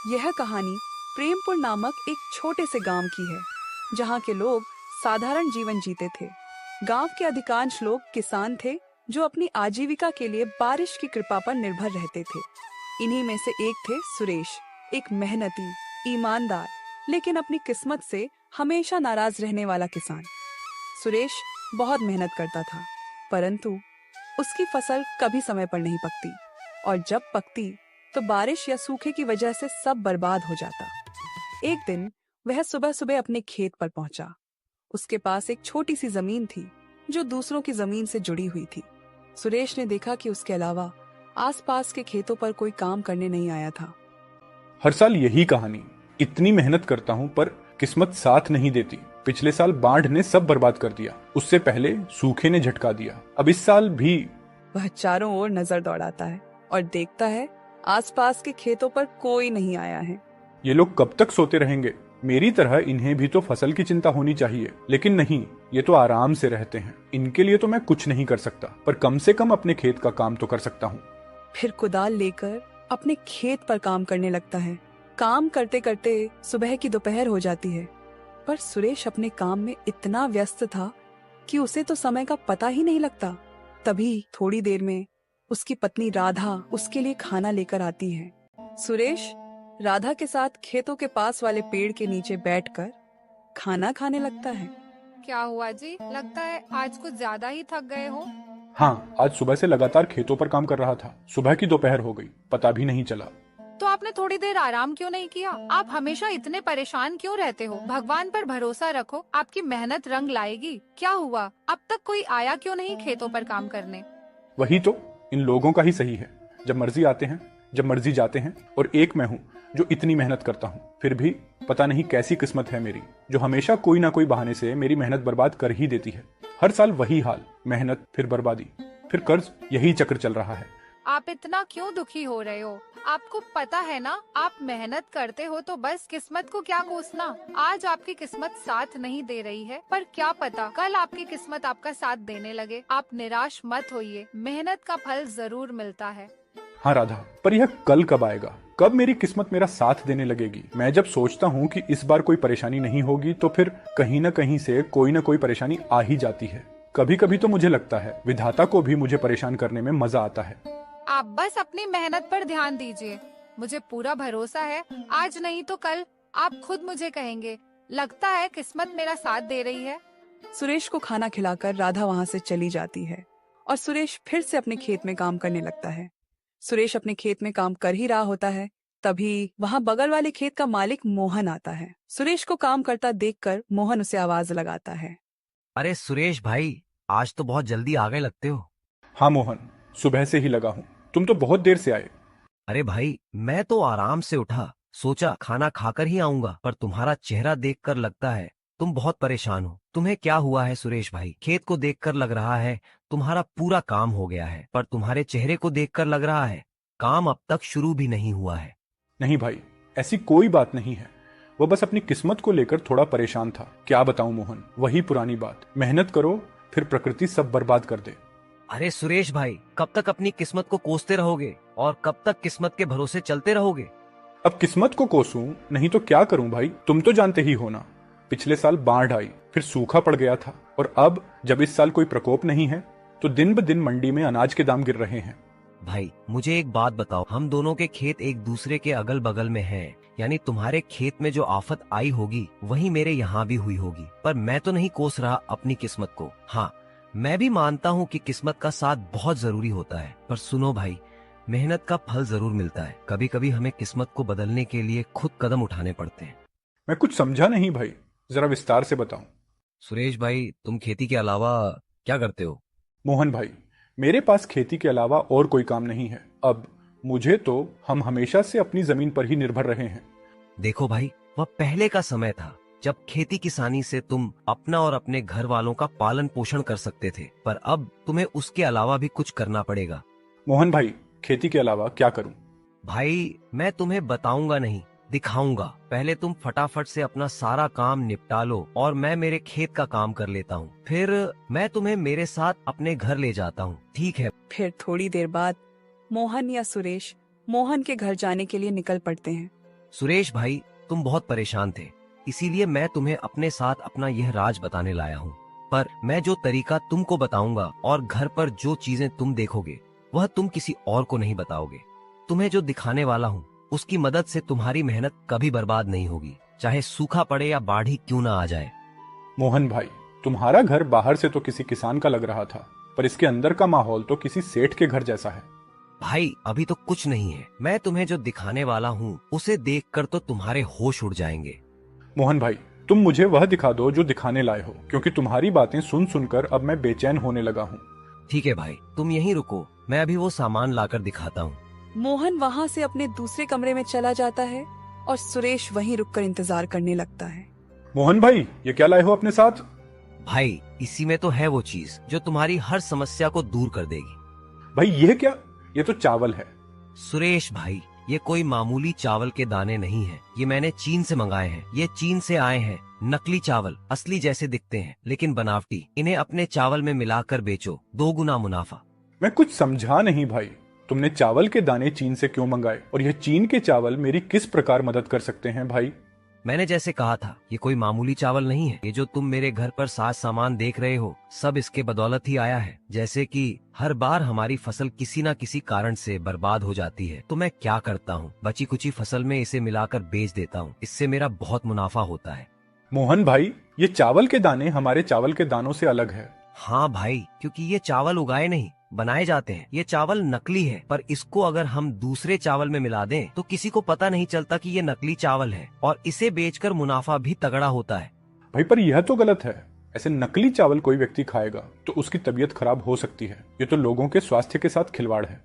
यह कहानी प्रेमपुर नामक एक छोटे से गांव की है, जहां के लोग साधारण जीवन जीते थे। गांव के अधिकांश लोग किसान थे, जो अपनी आजीविका के लिए बारिश की कृपा पर निर्भर रहते थे। इन्हीं में से एक थे सुरेश, एक मेहनती, ईमानदार, लेकिन अपनी किस्मत से हमेशा नाराज रहने वाला किसान। सुरेश बहुत मेहनत करता था, परंतु उसकी फसल कभी समय पर नहीं पकती, और जब पकती तो बारिश या सूखे की वजह से सब बर्बाद हो जाता। एक दिन वह सुबह सुबह अपने खेत पर पहुंचा। उसके पास एक छोटी सी जमीन थी, जो दूसरों की जमीन से जुड़ी हुई थी। सुरेश ने देखा कि उसके अलावा आसपास के खेतों पर कोई काम करने नहीं आया था। हर साल यही कहानी, इतनी मेहनत करता हूँ पर किस्मत साथ नहीं देती। पिछले साल बाढ़ ने सब बर्बाद कर दिया, उससे पहले सूखे ने झटका दिया, अब इस साल भी। वह चारों ओर नजर दौड़ाता है और देखता है आसपास के खेतों पर कोई नहीं आया है। ये लोग कब तक सोते रहेंगे? मेरी तरह इन्हें भी तो फसल की चिंता होनी चाहिए, लेकिन नहीं, ये तो आराम से रहते हैं। इनके लिए तो मैं कुछ नहीं कर सकता, पर कम से कम अपने खेत का काम तो कर सकता हूँ। फिर कुदाल लेकर अपने खेत पर काम करने लगता है। काम करते करते सुबह की दोपहर हो जाती है, पर सुरेश अपने काम में इतना व्यस्त था कि उसे तो समय का पता ही नहीं लगता। तभी थोड़ी देर में उसकी पत्नी राधा उसके लिए खाना लेकर आती है। सुरेश राधा के साथ खेतों के पास वाले पेड़ के नीचे बैठकर खाना खाने लगता है। क्या हुआ जी? लगता है आज कुछ ज्यादा ही थक गए हो। हाँ, आज सुबह से लगातार खेतों पर काम कर रहा था। सुबह की दोपहर हो गई, पता भी नहीं चला। तो आपने थोड़ी देर आराम क्यों नहीं किया? आप हमेशा इतने परेशान क्यों रहते हो? भगवान पर भरोसा रखो, आपकी मेहनत रंग लाएगी। क्या हुआ? अब तक कोई आया क्यों नहीं खेतों पर काम करने? वही तो, इन लोगों का ही सही है। जब मर्जी आते हैं, जब मर्जी जाते हैं, और एक मैं हूँ जो इतनी मेहनत करता हूँ। फिर भी पता नहीं कैसी किस्मत है मेरी, जो हमेशा कोई ना कोई बहाने से मेरी मेहनत बर्बाद कर ही देती है। हर साल वही हाल, मेहनत फिर बर्बादी, फिर कर्ज, यही चक्र चल रहा है। आप इतना क्यों दुखी हो रहे हो? आपको पता है ना, आप मेहनत करते हो तो बस किस्मत को क्या कोसना। आज आपकी किस्मत साथ नहीं दे रही है, पर क्या पता कल आपकी किस्मत आपका साथ देने लगे। आप निराश मत होइए, मेहनत का फल जरूर मिलता है। हाँ राधा, पर यह कल कब आएगा? कब मेरी किस्मत मेरा साथ देने लगेगी? मैं जब सोचता हूँ कि इस बार कोई परेशानी नहीं होगी, तो फिर कहीं न कहीं से कोई न कोई परेशानी आ ही जाती है। कभी कभी तो मुझे लगता है विधाता को भी मुझे परेशान करने में मजा आता है। आप बस अपनी मेहनत पर ध्यान दीजिए। मुझे पूरा भरोसा है, आज नहीं तो कल आप खुद मुझे कहेंगे, लगता है किस्मत मेरा साथ दे रही है। सुरेश को खाना खिलाकर राधा वहां से चली जाती है और सुरेश फिर से अपने खेत में काम करने लगता है। सुरेश अपने खेत में काम कर ही रहा होता है, तभी वहां बगल वाले खेत का मालिक मोहन आता है। सुरेश को काम करता देखकर मोहन उसे आवाज लगाता है। अरे सुरेश भाई, आज तो बहुत जल्दी आ गए लगते हो। हाँ मोहन, सुबह से ही लगा हूँ। तुम तो बहुत देर से आए। अरे भाई, मैं तो आराम से उठा, सोचा खाना खाकर ही आऊंगा, पर तुम्हारा चेहरा देखकर लगता है तुम बहुत परेशान हो। तुम्हें क्या हुआ है सुरेश भाई? खेत को देखकर लग रहा है तुम्हारा पूरा काम हो गया है, पर तुम्हारे चेहरे को देखकर लग रहा है काम अब तक शुरू भी नहीं हुआ है। नहीं भाई, ऐसी कोई बात नहीं है। वो बस अपनी किस्मत को लेकर थोड़ा परेशान था। क्या बताऊं मोहन, वही पुरानी बात, मेहनत करो फिर प्रकृति सब बर्बाद कर दे। अरे सुरेश भाई, कब तक अपनी किस्मत को कोसते रहोगे और कब तक किस्मत के भरोसे चलते रहोगे? अब किस्मत को कोसूं नहीं तो क्या करूं भाई? तुम तो जानते ही हो ना, पिछले साल बाढ़ आई, फिर सूखा पड़ गया था, और अब जब इस साल कोई प्रकोप नहीं है तो दिन ब दिन मंडी में अनाज के दाम गिर रहे हैं। भाई मुझे एक बात बताओ, हम दोनों के खेत एक दूसरे के अगल बगल में हैं, यानी तुम्हारे खेत में जो आफत आई होगी वही मेरे यहाँ भी हुई होगी, पर मैं तो नहीं कोस रहा अपनी किस्मत को। हाँ, मैं भी मानता हूँ कि किस्मत का साथ बहुत जरूरी होता है, पर सुनो भाई, मेहनत का फल जरूर मिलता है। कभी कभी हमें किस्मत को बदलने के लिए खुद कदम उठाने पड़ते हैं। मैं कुछ समझा नहीं भाई, जरा विस्तार से बताओ। सुरेश भाई, तुम खेती के अलावा क्या करते हो? मोहन भाई, मेरे पास खेती के अलावा और कोई काम नहीं है। अब मुझे तो हम हमेशा से अपनी जमीन पर ही निर्भर रहे हैं। देखो भाई, वह पहले का समय था जब खेती किसानी से तुम अपना और अपने घर वालों का पालन पोषण कर सकते थे, पर अब तुम्हें उसके अलावा भी कुछ करना पड़ेगा। मोहन भाई, खेती के अलावा क्या करूं? भाई मैं तुम्हें बताऊंगा नहीं, दिखाऊंगा। पहले तुम फटाफट से अपना सारा काम निपटा लो और मैं मेरे खेत का काम कर लेता हूँ, फिर मैं तुम्हें मेरे साथ अपने घर ले जाता हूँ, ठीक है? फिर थोड़ी देर बाद मोहन या सुरेश मोहन के घर जाने के लिए निकल पड़ते हैं। सुरेश भाई, तुम बहुत परेशान थे, इसीलिए मैं तुम्हें अपने साथ अपना यह राज बताने लाया हूँ। पर मैं जो तरीका तुमको बताऊंगा और घर पर जो चीजें तुम देखोगे वह तुम किसी और को नहीं बताओगे। तुम्हें जो दिखाने वाला हूँ उसकी मदद से तुम्हारी मेहनत कभी बर्बाद नहीं होगी, चाहे सूखा पड़े या बाढ़ ही क्यों ना आ जाए। मोहन भाई, तुम्हारा घर बाहर से तो किसी किसान का लग रहा था, पर इसके अंदर का माहौल तो किसी सेठ के घर जैसा है। भाई अभी तो कुछ नहीं है, मैं तुम्हें जो दिखाने वाला हूँ उसे देखकर तो तुम्हारे होश उड़ जाएंगे। मोहन भाई, तुम मुझे वह दिखा दो जो दिखाने लाए हो, क्योंकि तुम्हारी बातें सुन सुनकर अब मैं बेचैन होने लगा हूँ। ठीक है भाई, तुम यहीं रुको, मैं अभी वो सामान लाकर दिखाता हूँ। मोहन वहाँ से अपने दूसरे कमरे में चला जाता है और सुरेश वहीं रुककर इंतजार करने लगता है। मोहन भाई, ये क्या लाए हो अपने साथ? भाई इसी में तो है वो चीज जो तुम्हारी हर समस्या को दूर कर देगी। भाई ये क्या? ये तो चावल है। सुरेश भाई, ये कोई मामूली चावल के दाने नहीं है, ये मैंने चीन से मंगाए हैं। ये चीन से आए हैं नकली चावल, असली जैसे दिखते हैं लेकिन बनावटी। इन्हें अपने चावल में मिलाकर बेचो, 2 गुना मुनाफा। मैं कुछ समझा नहीं भाई, तुमने चावल के दाने चीन से क्यों मंगाए, और यह चीन के चावल मेरी किस प्रकार मदद कर सकते हैं भाई? मैंने जैसे कहा था, ये कोई मामूली चावल नहीं है। ये जो तुम मेरे घर पर साज सामान देख रहे हो सब इसके बदौलत ही आया है। जैसे कि हर बार हमारी फसल किसी न किसी कारण से बर्बाद हो जाती है तो मैं क्या करता हूँ, बची कुची फसल में इसे मिलाकर बेच देता हूँ। इससे मेरा बहुत मुनाफा होता है। मोहन भाई, ये चावल के दाने हमारे चावल के दानों से अलग है। हाँ भाई, क्योंकि ये चावल उगाए नहीं बनाए जाते हैं। ये चावल नकली है, पर इसको अगर हम दूसरे चावल में मिला दें तो किसी को पता नहीं चलता कि ये नकली चावल है, और इसे बेचकर मुनाफा भी तगड़ा होता है। भाई पर यह तो गलत है। ऐसे नकली चावल कोई व्यक्ति खाएगा तो उसकी तबीयत खराब हो सकती है। ये तो लोगों के स्वास्थ्य के साथ खिलवाड़ है।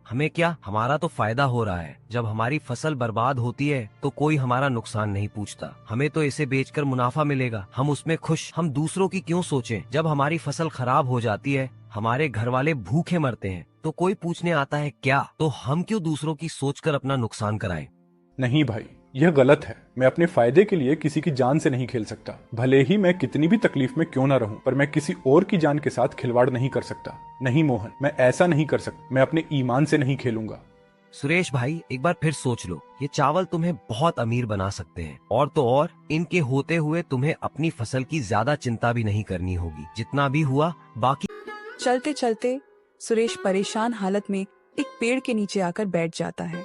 हमें क्या, हमारा तो फायदा हो रहा है। जब हमारी फसल बर्बाद होती है तो कोई हमारा नुकसान नहीं पूछता। हमें तो इसे बेचकर मुनाफा मिलेगा, हम उसमें खुश। हम दूसरों की क्यों सोचें? जब हमारी फसल खराब हो जाती है, हमारे घर वाले भूखे मरते हैं, तो कोई पूछने आता है क्या? तो हम क्यों दूसरों की सोचकर अपना नुकसान कराएं? नहीं भाई, यह गलत है। मैं अपने फायदे के लिए किसी की जान से नहीं खेल सकता। भले ही मैं कितनी भी तकलीफ में क्यों ना रहूं, पर मैं किसी और की जान के साथ खिलवाड़ नहीं कर सकता। नहीं मोहन, मैं ऐसा नहीं कर सकता। मैं अपने ईमान से नहीं खेलूंगा। सुरेश भाई, एक बार फिर सोच लो। ये चावल तुम्हें बहुत अमीर बना सकते हैं, और तो और इनके होते हुए तुम्हें अपनी फसल की ज्यादा चिंता भी नहीं करनी होगी। जितना भी हुआ बाकी। चलते चलते सुरेश परेशान हालत में एक पेड़ के नीचे आकर बैठ जाता है।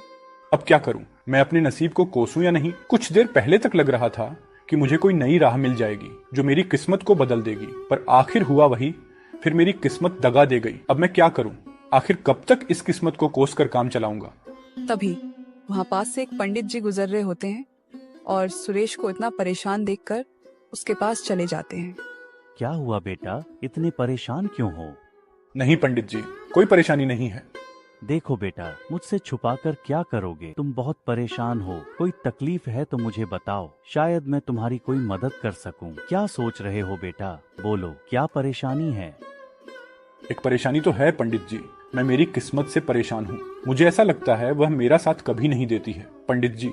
अब क्या करूं? मैं अपने नसीब को कोसूं या नहीं? कुछ देर पहले तक लग रहा था कि मुझे कोई नई राह मिल जाएगी जो मेरी किस्मत को बदल देगी, पर आखिर हुआ वही। फिर मेरी किस्मत दगा दे गई। अब मैं क्या करूं? आखिर कब तक इस किस्मत को कोस कर काम चलाऊंगा? तभी वहाँ पास से एक पंडित जी गुजर रहे होते हैं और सुरेश को इतना परेशान देखकर उसके पास चले जाते हैं। क्या हुआ बेटा, इतने परेशान क्यों हो? नहीं पंडित जी, कोई परेशानी नहीं है। देखो बेटा, मुझसे छुपाकर क्या करोगे? तुम बहुत परेशान हो। कोई तकलीफ है तो मुझे बताओ, शायद मैं तुम्हारी कोई मदद कर सकूं। क्या सोच रहे हो बेटा? बोलो, क्या परेशानी है? एक परेशानी तो है पंडित जी। मैं मेरी किस्मत से परेशान हूँ। मुझे ऐसा लगता है वह मेरा साथ कभी नहीं देती है। पंडित जी,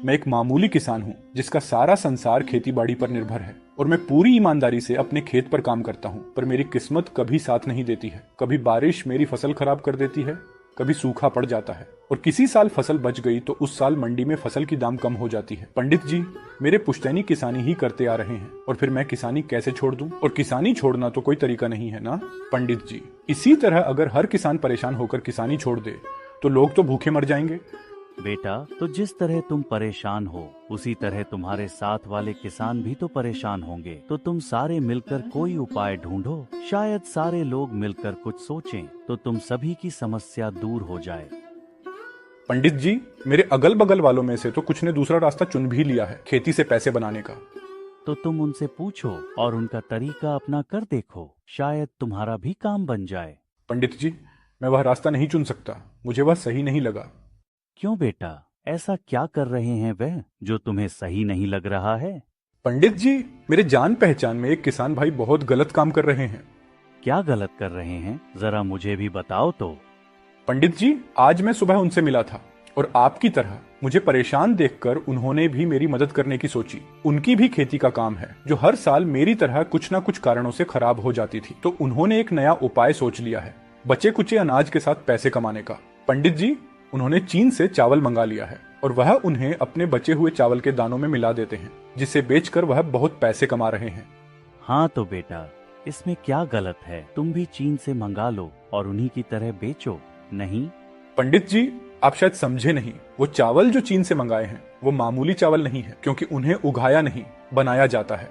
मैं एक मामूली किसान हूँ जिसका सारा संसार खेती बाड़ी पर निर्भर है, और मैं पूरी ईमानदारी से अपने खेत पर काम करता हूँ, पर मेरी किस्मत कभी साथ नहीं देती है। कभी बारिश मेरी फसल खराब कर देती है, कभी सूखा पड़ जाता है, और किसी साल फसल बच गई तो उस साल मंडी में फसल की दाम कम हो जाती है। पंडित जी, मेरे पुश्तैनी किसानी ही करते आ रहे हैं, और फिर मैं किसानी कैसे छोड़ दूं? और किसानी छोड़ना तो कोई तरीका नहीं है ना पंडित जी। इसी तरह अगर हर किसान परेशान होकर किसानी छोड़ दे तो लोग तो भूखे मर जाएंगे। बेटा, तो जिस तरह तुम परेशान हो उसी तरह तुम्हारे साथ वाले किसान भी तो परेशान होंगे। तो तुम सारे मिलकर कोई उपाय ढूंढो। शायद सारे लोग मिलकर कुछ सोचें तो तुम सभी की समस्या दूर हो जाए। पंडित जी, मेरे अगल बगल वालों में से तो कुछ ने दूसरा रास्ता चुन भी लिया है, खेती से पैसे बनाने का। तो तुम उनसे पूछो और उनका तरीका अपना कर देखो, शायद तुम्हारा भी काम बन जाए। पंडित जी, मैं वह रास्ता नहीं चुन सकता। मुझे वह सही नहीं लगा। क्यों बेटा, ऐसा क्या कर रहे हैं वह जो तुम्हें सही नहीं लग रहा है? पंडित जी, मेरे जान पहचान में एक किसान भाई बहुत गलत काम कर रहे हैं। क्या गलत कर रहे हैं, जरा मुझे भी बताओ तो। पंडित जी, आज मैं सुबह उनसे मिला था, और आपकी तरह मुझे परेशान देखकर उन्होंने भी मेरी मदद करने की सोची। उनकी भी खेती का काम है जो हर साल मेरी तरह कुछ न कुछ कारणों से खराब हो जाती थी, तो उन्होंने एक नया उपाय सोच लिया है, बचे कुचे अनाज के साथ पैसे कमाने का। पंडित जी, उन्होंने चीन से चावल मंगा लिया है, और वह उन्हें अपने बचे हुए चावल के दानों में मिला देते हैं, जिसे बेचकर वह बहुत पैसे कमा रहे हैं। हाँ तो बेटा, इसमें क्या गलत है? तुम भी चीन से मंगा लो और उन्हीं की तरह बेचो। नहीं पंडित जी, आप शायद समझे नहीं। वो चावल जो चीन से मंगाए हैं वो मामूली चावल नहीं है, क्योंकि उन्हें उगाया नहीं बनाया जाता है।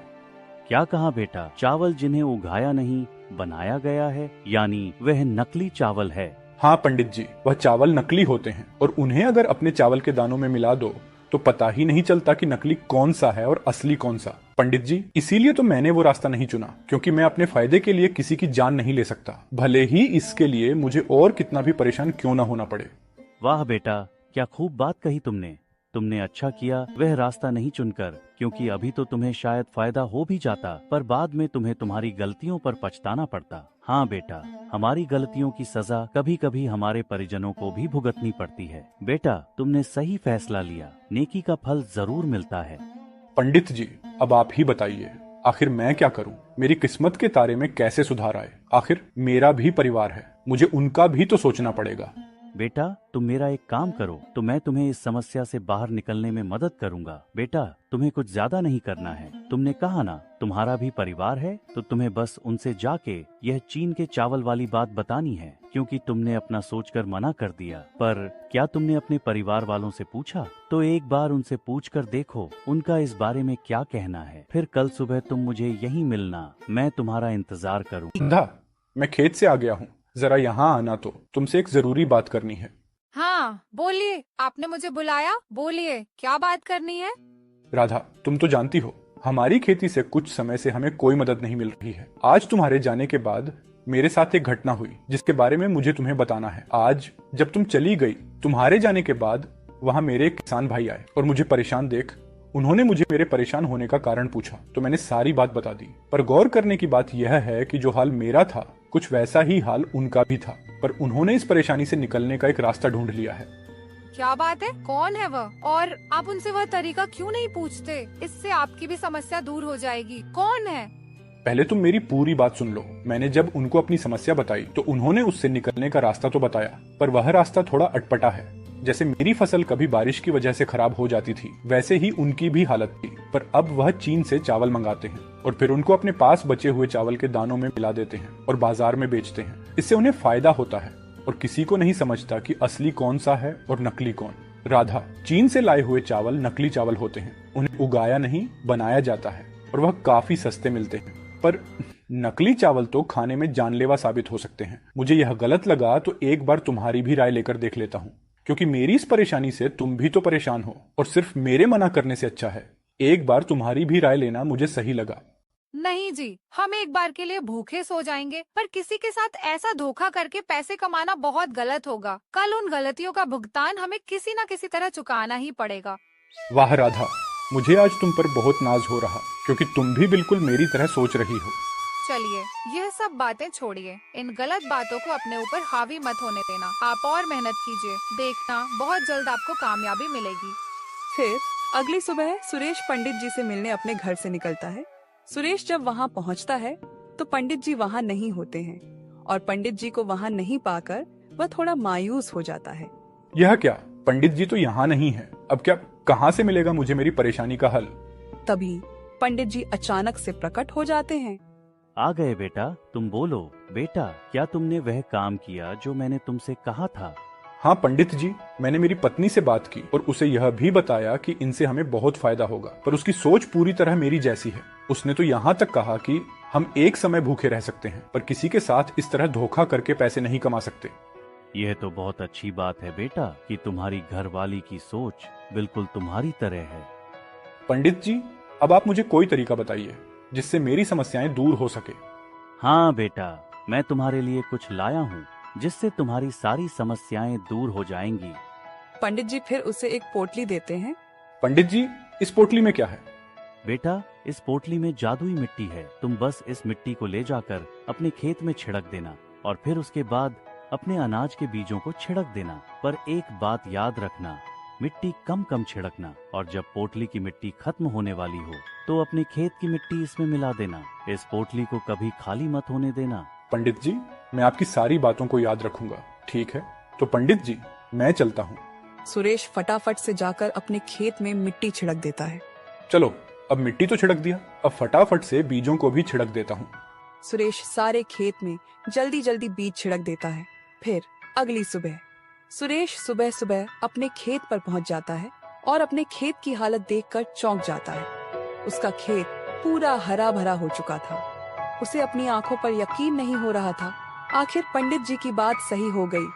क्या कहा बेटा? चावल जिन्हें उगाया नहीं बनाया गया है, यानी वह नकली चावल है? हाँ पंडित जी, वह चावल नकली होते हैं और उन्हें अगर अपने चावल के दानों में मिला दो तो पता ही नहीं चलता कि नकली कौन सा है और असली कौन सा। पंडित जी, इसीलिए तो मैंने वो रास्ता नहीं चुना, क्योंकि मैं अपने फायदे के लिए किसी की जान नहीं ले सकता, भले ही इसके लिए मुझे और कितना भी परेशान क्यों ना होना पड़े। वाह बेटा, क्या खूब बात कही तुमने। तुमने अच्छा किया वह रास्ता नहीं चुनकर, क्योंकि अभी तो तुम्हें शायद फायदा हो भी जाता, पर बाद में तुम्हें तुम्हारी गलतियों पर पछताना पड़ता। हाँ बेटा, हमारी गलतियों की सजा कभी कभी हमारे परिजनों को भी भुगतनी पड़ती है। बेटा, तुमने सही फैसला लिया, नेकी का फल जरूर मिलता है। पंडित जी, अब आप ही बताइए, आखिर मैं क्या करूं? मेरी किस्मत के तारे में कैसे सुधार आए? आखिर मेरा भी परिवार है, मुझे उनका भी तो सोचना पड़ेगा। बेटा, तुम मेरा एक काम करो तो मैं तुम्हें इस समस्या से बाहर निकलने में मदद करूंगा। बेटा, तुम्हें कुछ ज्यादा नहीं करना है। तुमने कहा ना तुम्हारा भी परिवार है, तो तुम्हें बस उनसे जाके यह चीन के चावल वाली बात बतानी है, क्योंकि तुमने अपना सोचकर मना कर दिया। पर क्या तुमने अपने परिवार वालों से पूछा? तो एक बार उनसे पूछ कर देखो उनका इस बारे में क्या कहना है। फिर कल सुबह तुम मुझे यहीं मिलना, मैं तुम्हारा इंतजार करूँ। अंधा, मैं खेत से आ गया हूँ, जरा यहाँ आना, तो तुमसे एक जरूरी बात करनी है। हाँ बोलिए, आपने मुझे बुलाया, बोलिए क्या बात करनी है। राधा, तुम तो जानती हो हमारी खेती से कुछ समय से हमें कोई मदद नहीं मिल रही है। आज तुम्हारे जाने के बाद मेरे साथ एक घटना हुई जिसके बारे में मुझे तुम्हें बताना है। आज जब तुम चली गई, तुम्हारे जाने के बाद वहां मेरे एक किसान भाई आए और मुझे परेशान देख उन्होंने मुझे मेरे परेशान होने का कारण पूछा, तो मैंने सारी बात बता दी। पर गौर करने की बात यह है कि जो हाल मेरा था कुछ वैसा ही हाल उनका भी था, पर उन्होंने इस परेशानी से निकलने का एक रास्ता ढूंढ लिया है। क्या बात है? कौन है वह? और आप उनसे वह तरीका क्यों नहीं पूछते? इससे आपकी भी समस्या दूर हो जाएगी। कौन है? पहले तुम मेरी पूरी बात सुन लो। मैंने जब उनको अपनी समस्या बताई तो उन्होंने उससे निकलने का रास्ता तो बताया, पर वह रास्ता थोड़ा अटपटा है। जैसे मेरी फसल कभी बारिश की वजह से खराब हो जाती थी, वैसे ही उनकी भी हालत थी। पर अब वह चीन से चावल मंगाते हैं और फिर उनको अपने पास बचे हुए चावल के दानों में मिला देते हैं और बाजार में बेचते हैं। इससे उन्हें फायदा होता है और किसी को नहीं समझता कि असली कौन सा है और नकली कौन। राधा, चीन से लाए हुए चावल नकली चावल होते हैं, उन्हें उगाया नहीं बनाया जाता है और वह काफी सस्ते मिलते हैं। पर नकली चावल तो खाने में जानलेवा साबित हो सकते हैं। मुझे यह गलत लगा तो एक बार तुम्हारी भी राय लेकर देख लेता हूँ, क्योंकि मेरी इस परेशानी से तुम भी तो परेशान हो और सिर्फ मेरे मना करने से अच्छा है एक बार तुम्हारी भी राय लेना मुझे सही लगा। नहीं जी, हम एक बार के लिए भूखे सो जाएंगे, पर किसी के साथ ऐसा धोखा करके पैसे कमाना बहुत गलत होगा। कल उन गलतियों का भुगतान हमें किसी न किसी तरह चुकाना ही पड़ेगा। वाह राधा, मुझे आज तुम पर बहुत नाज हो रहा, क्योंकि तुम भी बिल्कुल मेरी तरह सोच रही हो। चलिए यह सब बातें छोड़िए, इन गलत बातों को अपने ऊपर हावी मत होने देना। आप और मेहनत कीजिए, देखना बहुत जल्द आपको कामयाबी मिलेगी। फिर अगली सुबह सुरेश पंडित जी से मिलने अपने घर से निकलता है। सुरेश जब वहाँ पहुँचता है तो पंडित जी वहाँ नहीं होते हैं और पंडित जी को वहाँ नहीं पाकर वह थोड़ा मायूस हो जाता है। यह क्या, पंडित जी तो यहाँ नहीं है, अब क्या कहाँ से मिलेगा मुझे मेरी परेशानी का हल? तभी पंडित जी अचानक से प्रकट हो जाते हैं। आ गए बेटा, तुम बोलो। बेटा, क्या तुमने वह काम किया जो मैंने तुमसे कहा था? हाँ पंडित जी, मैंने मेरी पत्नी से बात की और उसे यह भी बताया कि इनसे हमें बहुत फायदा होगा, पर उसकी सोच पूरी तरह मेरी जैसी है। उसने तो यहाँ तक कहा कि हम एक समय भूखे रह सकते हैं, पर किसी के साथ इस तरह धोखा करके पैसे नहीं कमा सकते। यह तो बहुत अच्छी बात है बेटा कि तुम्हारी घरवाली की सोच बिल्कुल तुम्हारी तरह है। पंडित जी, अब आप मुझे कोई तरीका बताइए जिससे मेरी समस्याएं दूर हो सके। हाँ बेटा, मैं तुम्हारे लिए कुछ लाया हूँ जिससे तुम्हारी सारी समस्याएं दूर हो जाएंगी। पंडित जी फिर उसे एक पोटली देते हैं। पंडित जी, इस पोटली में क्या है? बेटा, इस पोटली में जादुई मिट्टी है। तुम बस इस मिट्टी को ले जाकर अपने खेत में छिड़क देना और फिर उसके बाद अपने अनाज के बीजों को छिड़क देना। पर एक बात याद रखना, मिट्टी कम कम छिड़कना, और जब पोटली की मिट्टी खत्म होने वाली हो तो अपने खेत की मिट्टी इसमें मिला देना। इस पोटली को कभी खाली मत होने देना। पंडित जी, मैं आपकी सारी बातों को याद रखूंगा। ठीक है, तो पंडित जी मैं चलता हूँ। सुरेश फटाफट से जाकर अपने खेत में मिट्टी छिड़क देता है। चलो, अब मिट्टी तो छिड़क दिया, अब फटाफट से बीजों को भी छिड़क देता हूँ। सुरेश सारे खेत में जल्दी जल्दी बीज छिड़क देता है। फिर अगली सुबह सुरेश सुबह सुबह अपने खेत पर पहुंच जाता है और अपने खेत की हालत देखकर चौंक जाता है। उसका खेत पूरा हरा भरा हो चुका था। उसे अपनी आंखों पर यकीन नहीं हो रहा था। आखिर पंडित जी की बात सही हो गई।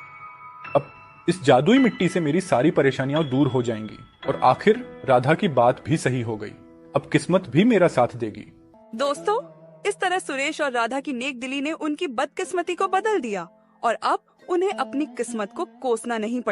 अब इस जादुई मिट्टी से मेरी सारी परेशानियां दूर हो जाएंगी और आखिर राधा की बात भी सही हो गई। अब किस्मत भी मेरा साथ देगी। दोस्तों, इस तरह सुरेश और राधा की नेक दिली ने उनकी बदकिस्मती को बदल दिया और अब उन्हें अपनी किस्मत को कोसना नहीं पड़ा।